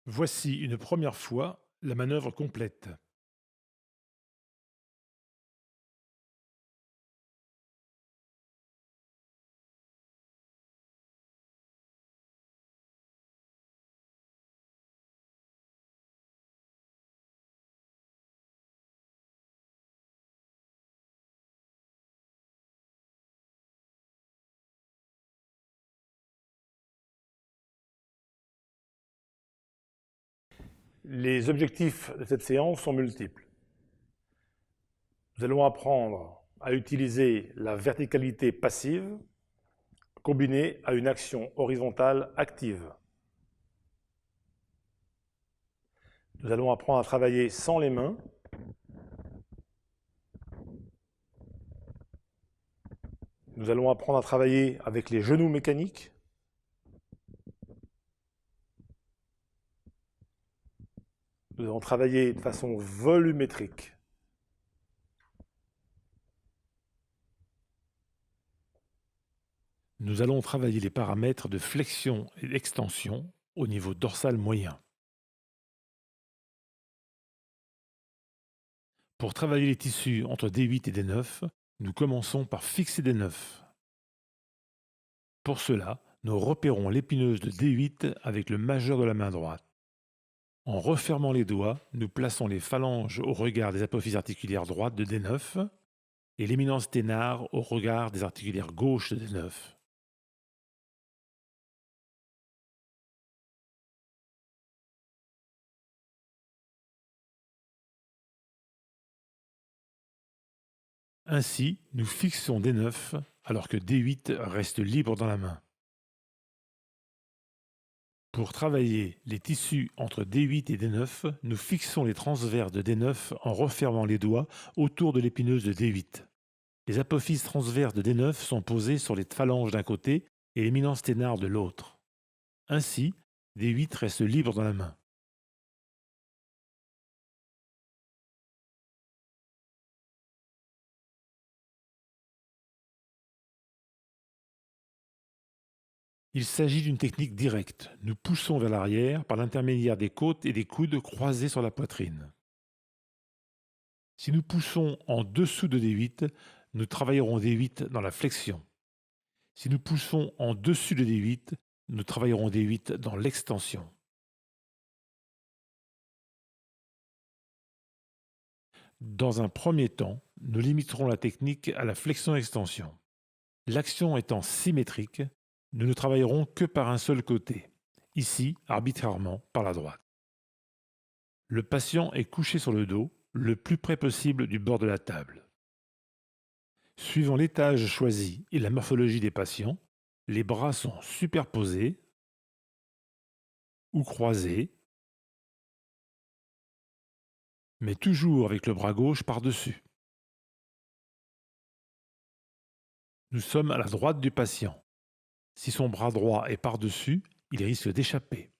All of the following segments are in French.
Voici une première fois la manœuvre complète. Les objectifs de cette séance sont multiples. Nous allons apprendre à utiliser la verticalité passive combinée à une action horizontale active. Nous allons apprendre à travailler sans les mains. Nous allons apprendre à travailler avec les genoux mécaniques. Nous allons travailler de façon volumétrique. Nous allons travailler les paramètres de flexion et d'extension au niveau dorsal moyen. Pour travailler les tissus entre D8 et D9, nous commençons par fixer D9. Pour cela, nous repérons l'épineuse de D8 avec le majeur de la main droite. En refermant les doigts, nous plaçons les phalanges au regard des apophyses articulaires droites de D9 et l'éminence ténare au regard des articulaires gauches de D9. Ainsi, nous fixons D9 alors que D8 reste libre dans la main. Pour travailler les tissus entre D8 et D9, nous fixons les transverses de D9 en refermant les doigts autour de l'épineuse de D8. Les apophyses transverses de D9 sont posées sur les phalanges d'un côté et l'éminence ténare de l'autre. Ainsi, D8 reste libre dans la main. Il s'agit d'une technique directe. Nous poussons vers l'arrière par l'intermédiaire des côtes et des coudes croisés sur la poitrine. Si nous poussons en dessous de D8, nous travaillerons D8 dans la flexion. Si nous poussons en dessus de D8, nous travaillerons D8 dans l'extension. Dans un premier temps, nous limiterons la technique à la flexion-extension. L'action étant symétrique, nous ne travaillerons que par un seul côté, ici arbitrairement par la droite. Le patient est couché sur le dos, le plus près possible du bord de la table. Suivant l'étage choisi et la morphologie des patients, les bras sont superposés ou croisés, mais toujours avec le bras gauche par-dessus. Nous sommes à la droite du patient. Si son bras droit est par-dessus, il risque d'échapper.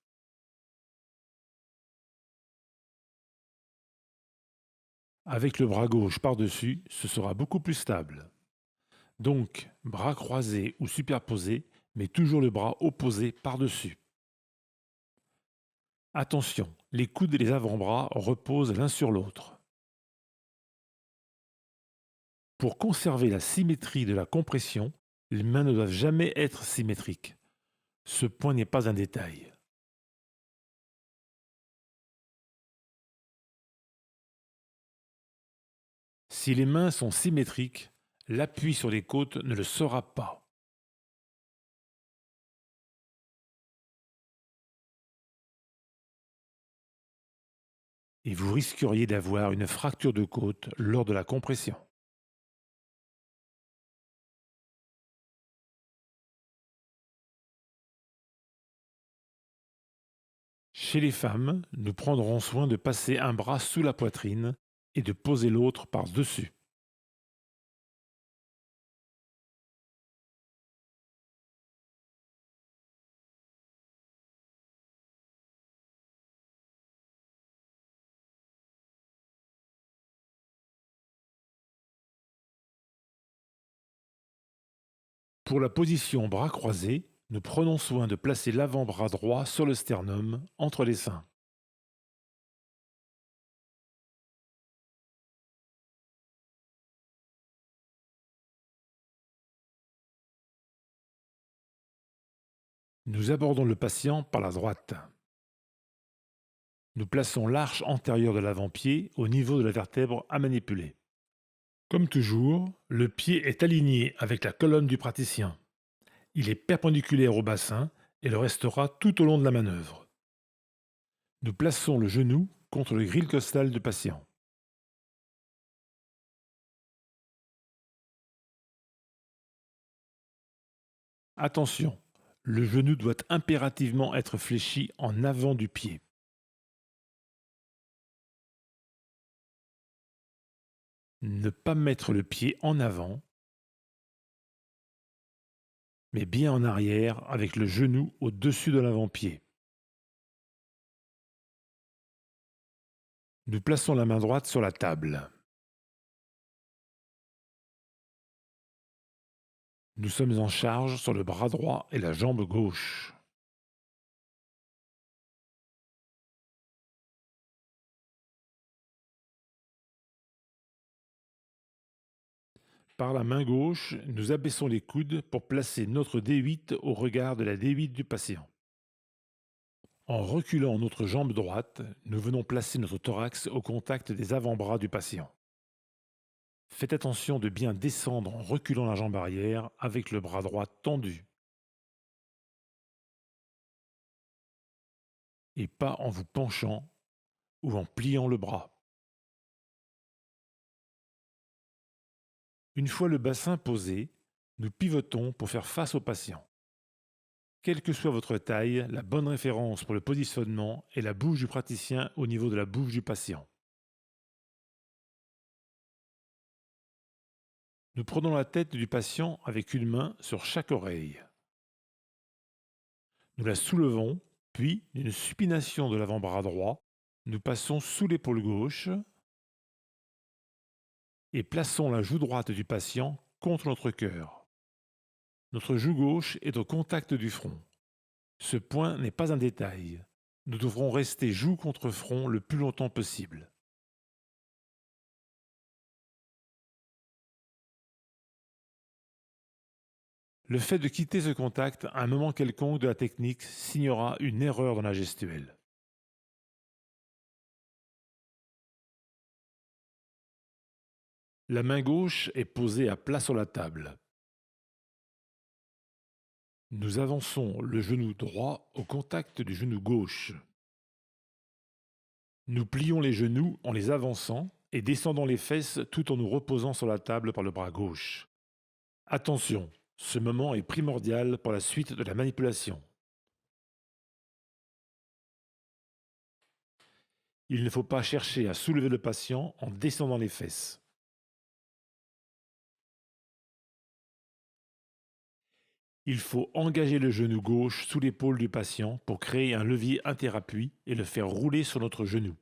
Avec le bras gauche par-dessus, ce sera beaucoup plus stable. Donc, bras croisés ou superposés, mais toujours le bras opposé par-dessus. Attention, les coudes et les avant-bras reposent l'un sur l'autre. Pour conserver la symétrie de la compression, les mains ne doivent jamais être symétriques. Ce point n'est pas un détail. Si les mains sont symétriques, l'appui sur les côtes ne le sera pas. Et vous risqueriez d'avoir une fracture de côte lors de la compression. Chez les femmes, nous prendrons soin de passer un bras sous la poitrine et de poser l'autre par-dessus. Pour la position bras croisés, nous prenons soin de placer l'avant-bras droit sur le sternum, entre les seins. Nous abordons le patient par la droite. Nous plaçons l'arche antérieure de l'avant-pied au niveau de la vertèbre à manipuler. Comme toujours, le pied est aligné avec la colonne du praticien. Il est perpendiculaire au bassin et le restera tout au long de la manœuvre. Nous plaçons le genou contre le grille costal du patient. Attention, le genou doit impérativement être fléchi en avant du pied. Ne pas mettre le pied en avant, mais bien en arrière avec le genou au-dessus de l'avant-pied. Nous plaçons la main droite sur la table. Nous sommes en charge sur le bras droit et la jambe gauche. Par la main gauche, nous abaissons les coudes pour placer notre D8 au regard de la D8 du patient. En reculant notre jambe droite, nous venons placer notre thorax au contact des avant-bras du patient. Faites attention de bien descendre en reculant la jambe arrière avec le bras droit tendu. Et pas en vous penchant ou en pliant le bras. Une fois le bassin posé, nous pivotons pour faire face au patient. Quelle que soit votre taille, la bonne référence pour le positionnement est la bouche du praticien au niveau de la bouche du patient. Nous prenons la tête du patient avec une main sur chaque oreille. Nous la soulevons, puis, d'une supination de l'avant-bras droit, nous passons sous l'épaule gauche et plaçons la joue droite du patient contre notre cœur. Notre joue gauche est au contact du front. Ce point n'est pas un détail. Nous devrons rester joue contre front le plus longtemps possible. Le fait de quitter ce contact à un moment quelconque de la technique signera une erreur dans la gestuelle. La main gauche est posée à plat sur la table. Nous avançons le genou droit au contact du genou gauche. Nous plions les genoux en les avançant et descendons les fesses tout en nous reposant sur la table par le bras gauche. Attention, ce moment est primordial pour la suite de la manipulation. Il ne faut pas chercher à soulever le patient en descendant les fesses. Il faut engager le genou gauche sous l'épaule du patient pour créer un levier interappui et le faire rouler sur notre genou.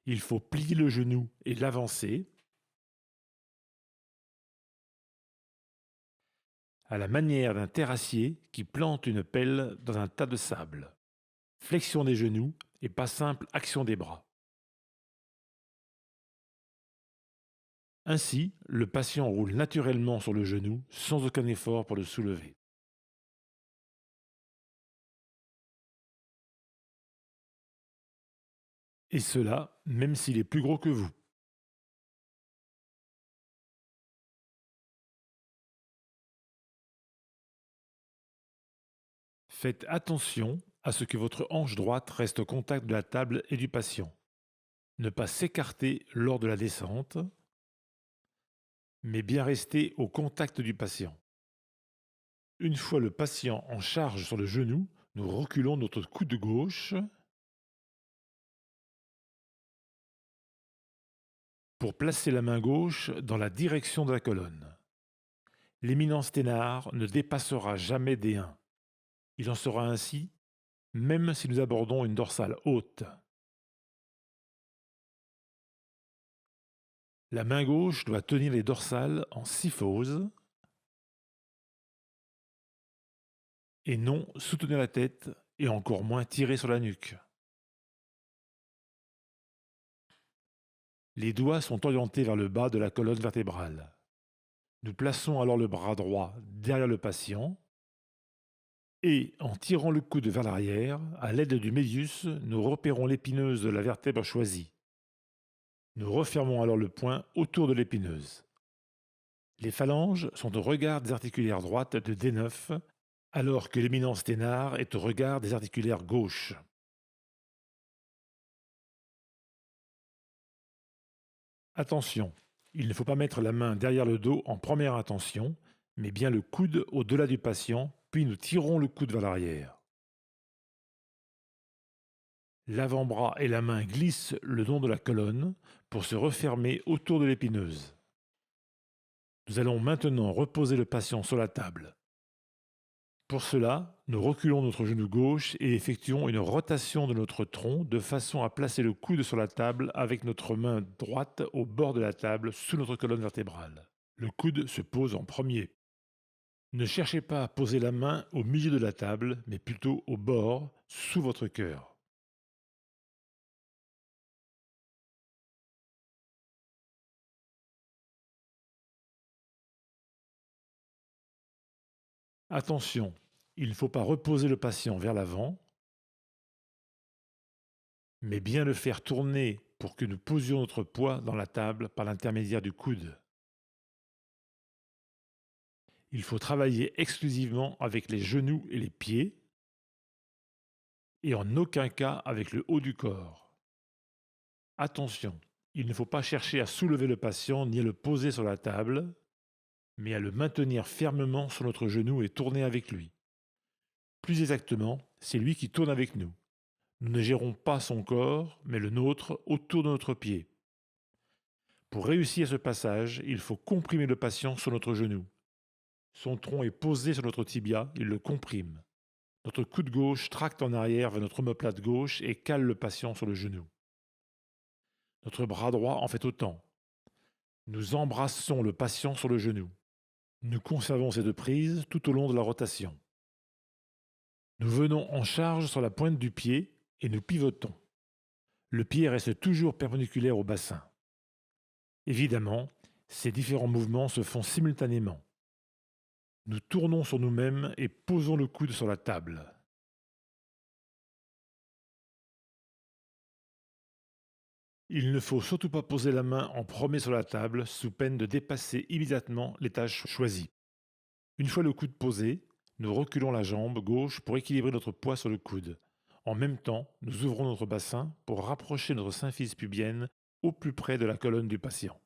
Il faut plier le genou et l'avancer à la manière d'un terrassier qui plante une pelle dans un tas de sable. Flexion des genoux et pas simple action des bras. Ainsi, le patient roule naturellement sur le genou sans aucun effort pour le soulever. Et cela, même s'il est plus gros que vous. Faites attention à ce que votre hanche droite reste au contact de la table et du patient. Ne pas s'écarter lors de la descente, mais bien rester au contact du patient. Une fois le patient en charge sur le genou, nous reculons notre coude gauche pour placer la main gauche dans la direction de la colonne. L'éminence Thénard ne dépassera jamais D1. Il en sera ainsi même si nous abordons une dorsale haute. La main gauche doit tenir les dorsales en syphose et non soutenir la tête et encore moins tirer sur la nuque. Les doigts sont orientés vers le bas de la colonne vertébrale. Nous plaçons alors le bras droit derrière le patient Et en tirant le coude vers l'arrière, à l'aide du médius, nous repérons l'épineuse de la vertèbre choisie. Nous refermons alors le poing autour de l'épineuse. Les phalanges sont au regard des articulaires droites de D9, alors que l'éminence ténare est au regard des articulaires gauches. Attention, il ne faut pas mettre la main derrière le dos en première intention, mais bien le coude au-delà du patient, puis nous tirons le coude vers l'arrière. L'avant-bras et la main glissent le long de la colonne pour se refermer autour de l'épineuse. Nous allons maintenant reposer le patient sur la table. Pour cela, nous reculons notre genou gauche et effectuons une rotation de notre tronc de façon à placer le coude sur la table avec notre main droite au bord de la table sous notre colonne vertébrale. Le coude se pose en premier. Ne cherchez pas à poser la main au milieu de la table, mais plutôt au bord, sous votre cœur. Attention, il ne faut pas reposer le patient vers l'avant, mais bien le faire tourner pour que nous posions notre poids dans la table par l'intermédiaire du coude. Il faut travailler exclusivement avec les genoux et les pieds, et en aucun cas avec le haut du corps. Attention, il ne faut pas chercher à soulever le patient ni à le poser sur la table, mais à le maintenir fermement sur notre genou et tourner avec lui. Plus exactement, c'est lui qui tourne avec nous. Nous ne gérons pas son corps, mais le nôtre autour de notre pied. Pour réussir ce passage, il faut comprimer le patient sur notre genou. Son tronc est posé sur notre tibia, il le comprime. Notre coude gauche tracte en arrière vers notre omoplate gauche et cale le patient sur le genou. Notre bras droit en fait autant. Nous embrassons le patient sur le genou. Nous conservons cette prise tout au long de la rotation. Nous venons en charge sur la pointe du pied et nous pivotons. Le pied reste toujours perpendiculaire au bassin. Évidemment, ces différents mouvements se font simultanément. Nous tournons sur nous-mêmes et posons le coude sur la table. Il ne faut surtout pas poser la main en premier sur la table sous peine de dépasser immédiatement l'étage choisi. Une fois le coude posé, nous reculons la jambe gauche pour équilibrer notre poids sur le coude. En même temps, nous ouvrons notre bassin pour rapprocher notre symphyse pubienne au plus près de la colonne du patient.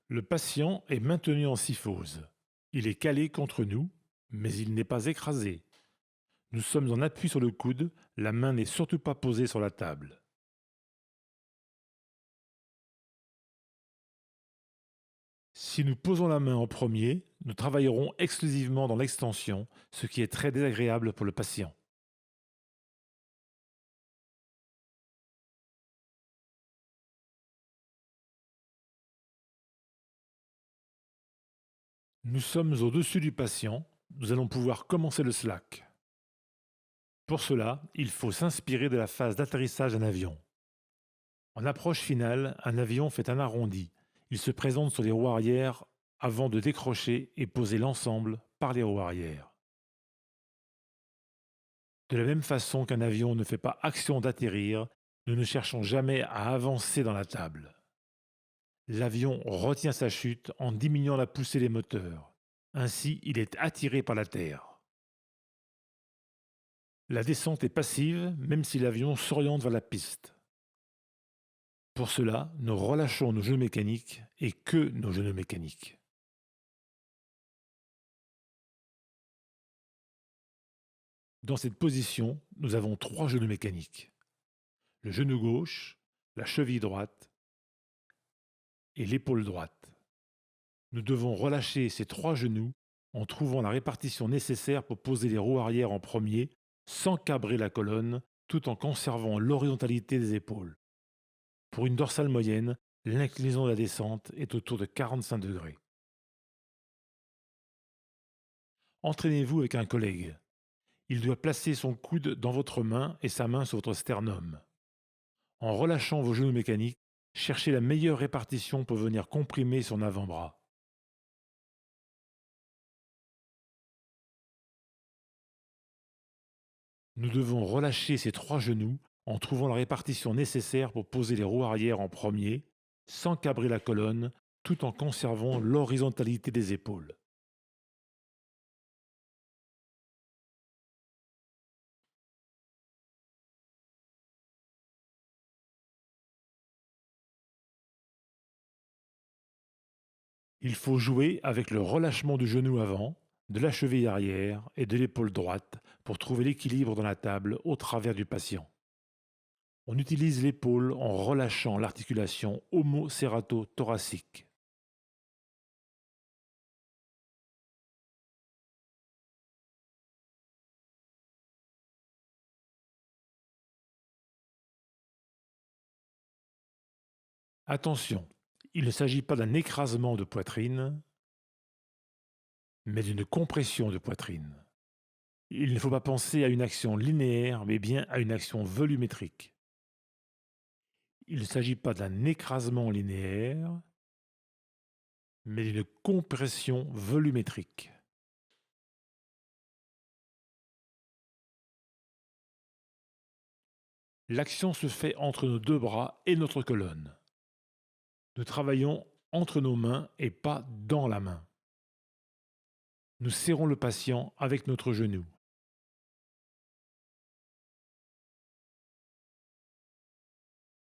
Le patient est maintenu en syphose. Il est calé contre nous, mais il n'est pas écrasé. Nous sommes en appui sur le coude, la main n'est surtout pas posée sur la table. Si nous posons la main en premier, nous travaillerons exclusivement dans l'extension, ce qui est très désagréable pour le patient. Nous sommes au-dessus du patient, nous allons pouvoir commencer le slack. Pour cela, il faut s'inspirer de la phase d'atterrissage d'un avion. En approche finale, un avion fait un arrondi. Il se présente sur les roues arrière avant de décrocher et poser l'ensemble par les roues arrière. De la même façon qu'un avion ne fait pas action d'atterrir, nous ne cherchons jamais à avancer dans la table. L'avion retient sa chute en diminuant la poussée des moteurs. Ainsi, il est attiré par la terre. La descente est passive, même si l'avion s'oriente vers la piste. Pour cela, nous relâchons nos genoux mécaniques et que nos genoux mécaniques. Dans cette position, nous avons 3 genoux mécaniques. Le genou gauche, la cheville droite et l'épaule droite. Nous devons relâcher ces 3 genoux en trouvant la répartition nécessaire pour poser les roues arrière en premier sans cabrer la colonne tout en conservant l'horizontalité des épaules. Pour une dorsale moyenne, l'inclinaison de la descente est autour de 45 degrés. Entraînez-vous avec un collègue. Il doit placer son coude dans votre main et sa main sur votre sternum. En relâchant vos genoux mécaniques, cherchez la meilleure répartition pour venir comprimer son avant-bras. Nous devons relâcher ces trois genoux en trouvant la répartition nécessaire pour poser les roues arrière en premier, sans cabrer la colonne, tout en conservant l'horizontalité des épaules. Il faut jouer avec le relâchement du genou avant, de la cheville arrière et de l'épaule droite pour trouver l'équilibre dans la table au travers du patient. On utilise l'épaule en relâchant l'articulation homo-cérato-thoracique. Attention, il ne s'agit pas d'un écrasement de poitrine, mais d'une compression de poitrine. Il ne faut pas penser à une action linéaire, mais bien à une action volumétrique. Il ne s'agit pas d'un écrasement linéaire, mais d'une compression volumétrique. L'action se fait entre nos deux bras et notre colonne. Nous travaillons entre nos mains et pas dans la main. Nous serrons le patient avec notre genou.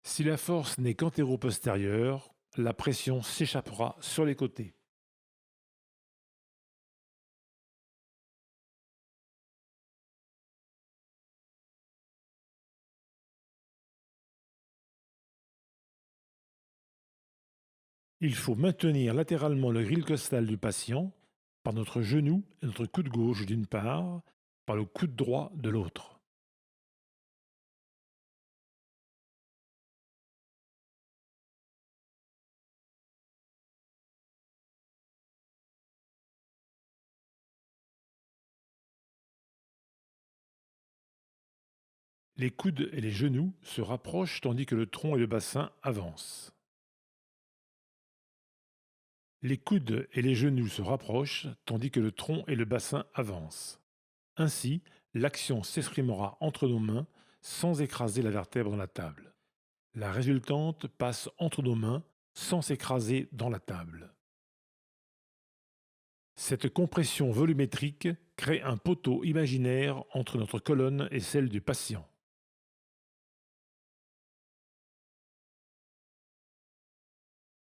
Si la force n'est qu'antéro-postérieure, la pression s'échappera sur les côtés. Il faut maintenir latéralement le grille costal du patient par notre genou et notre coude gauche d'une part, par le coude droit de l'autre. Les coudes et les genoux se rapprochent tandis que le tronc et le bassin avancent. Les coudes et les genoux se rapprochent tandis que le tronc et le bassin avancent. Ainsi, l'action s'exprimera entre nos mains sans écraser la vertèbre dans la table. La résultante passe entre nos mains sans s'écraser dans la table. Cette compression volumétrique crée un poteau imaginaire entre notre colonne et celle du patient.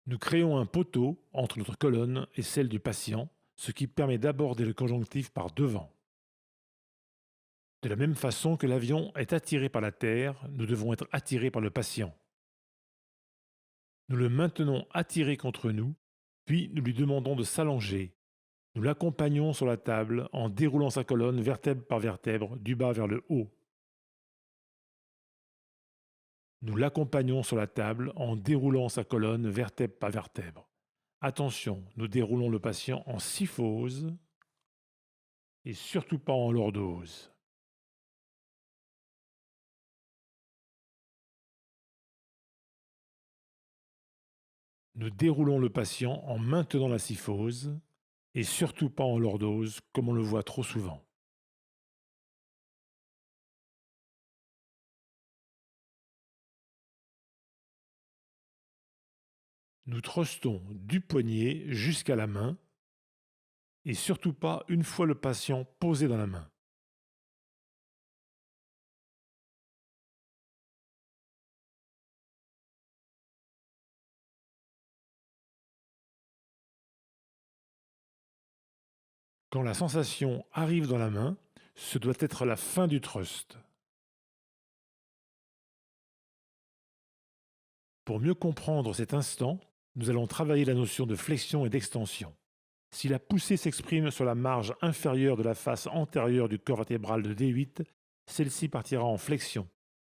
Nous créons un poteau entre notre colonne et celle du patient, ce qui permet d'aborder le conjonctif par devant. De la même façon que l'avion est attiré par la terre, nous devons être attirés par le patient. Nous le maintenons attiré contre nous, puis nous lui demandons de s'allonger. Nous l'accompagnons sur la table en déroulant sa colonne vertèbre par vertèbre du bas vers le haut. Nous l'accompagnons sur la table en déroulant sa colonne vertèbre par vertèbre. Attention, nous déroulons le patient en syphose et surtout pas en lordose. Nous déroulons le patient en maintenant la syphose et surtout pas en lordose comme on le voit trop souvent. Nous thrustons du poignet jusqu'à la main et surtout pas une fois le patient posé dans la main. Quand la sensation arrive dans la main, ce doit être la fin du thrust. Pour mieux comprendre cet instant, nous allons travailler la notion de flexion et d'extension. Si la poussée s'exprime sur la marge inférieure de la face antérieure du corps vertébral de D8, celle-ci partira en flexion.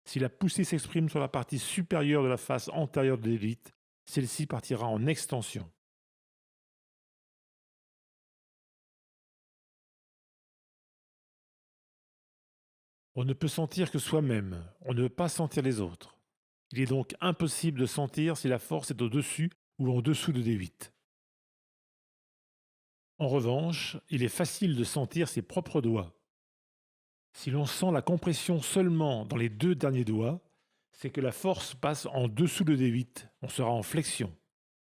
Si la poussée s'exprime sur la partie supérieure de la face antérieure de D8, celle-ci partira en extension. On ne peut sentir que soi-même, on ne peut pas sentir les autres. Il est donc impossible de sentir si la force est au-dessus ou en dessous de D8. En revanche, il est facile de sentir ses propres doigts. Si l'on sent la compression seulement dans les 2 derniers doigts, c'est que la force passe en dessous de D8, on sera en flexion.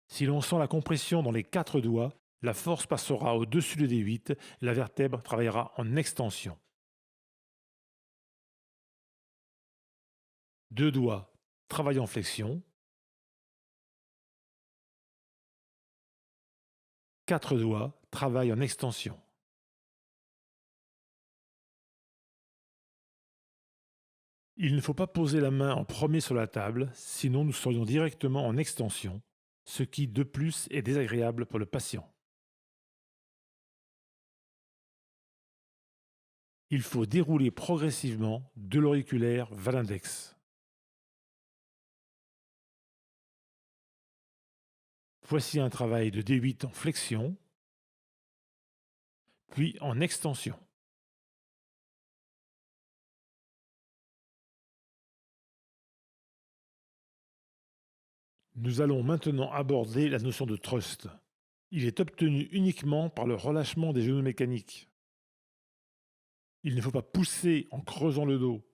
Si l'on sent la compression dans les 4 doigts, la force passera au-dessus de D8 et la vertèbre travaillera en extension. 2 doigts travaillent en flexion, 4 doigts travaillent en extension. Il ne faut pas poser la main en premier sur la table, sinon nous serions directement en extension, ce qui de plus est désagréable pour le patient. Il faut dérouler progressivement de l'auriculaire vers l'index. Voici un travail de D8 en flexion, puis en extension. Nous allons maintenant aborder la notion de thrust. Il est obtenu uniquement par le relâchement des genoux mécaniques. Il ne faut pas pousser en creusant le dos.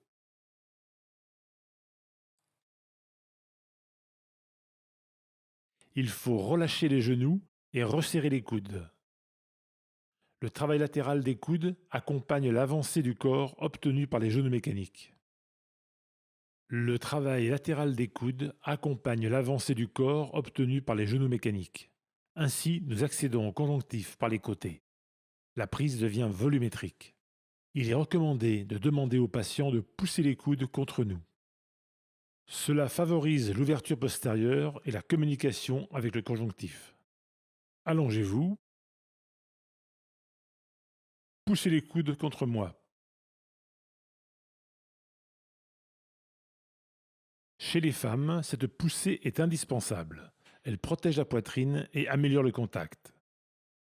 Il faut relâcher les genoux et resserrer les coudes. Le travail latéral des coudes accompagne l'avancée du corps obtenue par les genoux mécaniques. Le travail latéral des coudes accompagne l'avancée du corps obtenue par les genoux mécaniques. Ainsi, nous accédons au conjonctif par les côtés. La prise devient volumétrique. Il est recommandé de demander au patient de pousser les coudes contre nous. Cela favorise l'ouverture postérieure et la communication avec le conjonctif. Allongez-vous, poussez les coudes contre moi. Chez les femmes, cette poussée est indispensable. Elle protège la poitrine et améliore le contact.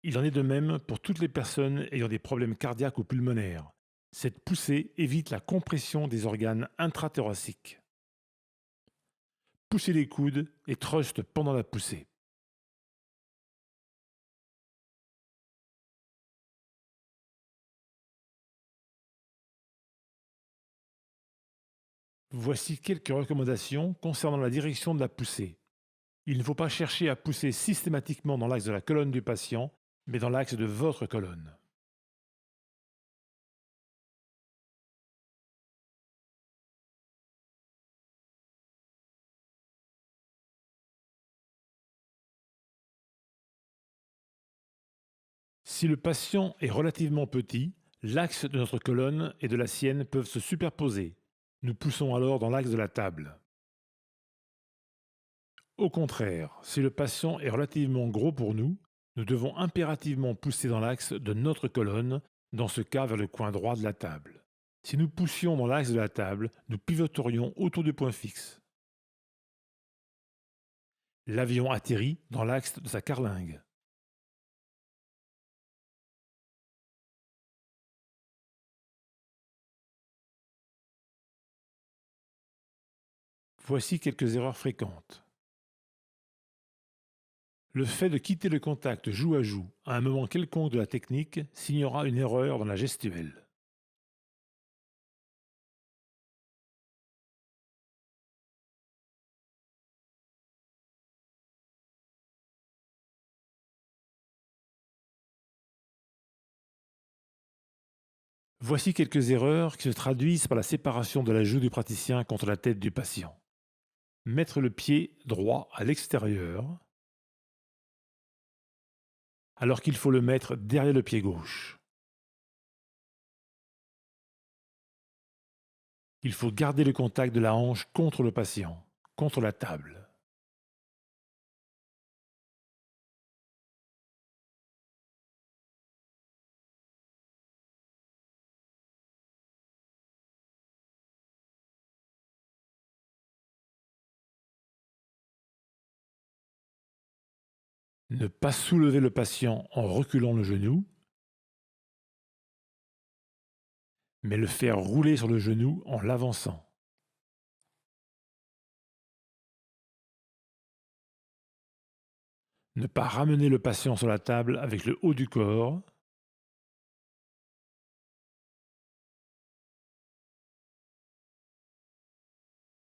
Il en est de même pour toutes les personnes ayant des problèmes cardiaques ou pulmonaires. Cette poussée évite la compression des organes intrathoraciques. Poussez les coudes et thrust pendant la poussée. Voici quelques recommandations concernant la direction de la poussée. Il ne faut pas chercher à pousser systématiquement dans l'axe de la colonne du patient, mais dans l'axe de votre colonne. Si le patient est relativement petit, l'axe de notre colonne et de la sienne peuvent se superposer. Nous poussons alors dans l'axe de la table. Au contraire, si le patient est relativement gros pour nous, nous devons impérativement pousser dans l'axe de notre colonne, dans ce cas vers le coin droit de la table. Si nous poussions dans l'axe de la table, nous pivoterions autour du point fixe. L'avion atterrit dans l'axe de sa carlingue. Voici quelques erreurs fréquentes. Le fait de quitter le contact joue à joue à un moment quelconque de la technique signera une erreur dans la gestuelle. Voici quelques erreurs qui se traduisent par la séparation de la joue du praticien contre la tête du patient. Mettre le pied droit à l'extérieur, alors qu'il faut le mettre derrière le pied gauche. Il faut garder le contact de la hanche contre le patient, contre la table. Ne pas soulever le patient en reculant le genou, mais le faire rouler sur le genou en l'avançant. Ne pas ramener le patient sur la table avec le haut du corps,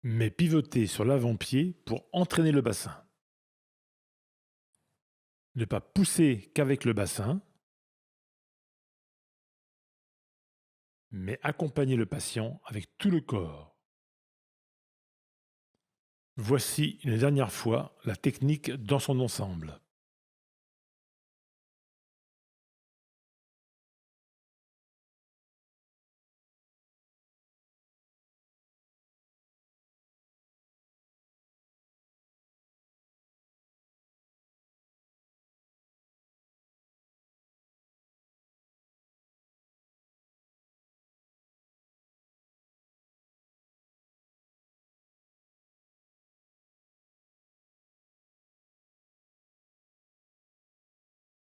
mais pivoter sur l'avant-pied pour entraîner le bassin. Ne pas pousser qu'avec le bassin, mais accompagner le patient avec tout le corps. Voici une dernière fois la technique dans son ensemble.